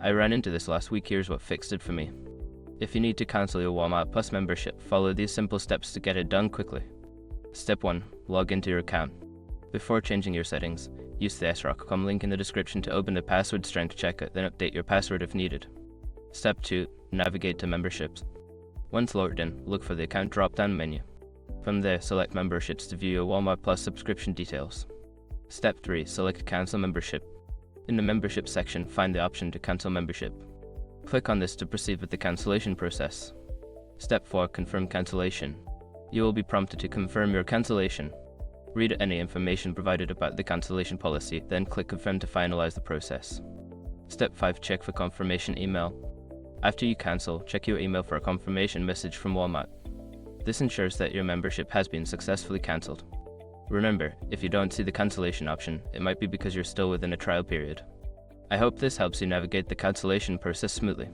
I ran into this last week. Here's what fixed it for me. If you need to cancel your Walmart Plus membership, follow these simple steps to get it done quickly. Step 1. Log into your account. Before changing your settings, use the srock.com link in the description to open the password strength checker, then update your password if needed. Step 2. Navigate to memberships. Once logged in, look for the account drop-down menu. From there, select memberships to view your Walmart Plus subscription details. Step 3. Select cancel membership. In the membership section, find the option to cancel membership. Click on this to proceed with the cancellation process. Step 4. Confirm cancellation. You will be prompted to confirm your cancellation. Read any information provided about the cancellation policy, then click confirm to finalize the process. Step 5. Check for confirmation email. After you cancel, check your email for a confirmation message from Walmart. This ensures that your membership has been successfully cancelled. Remember, if you don't see the cancellation option, it might be because you're still within a trial period. I hope this helps you navigate the cancellation process smoothly.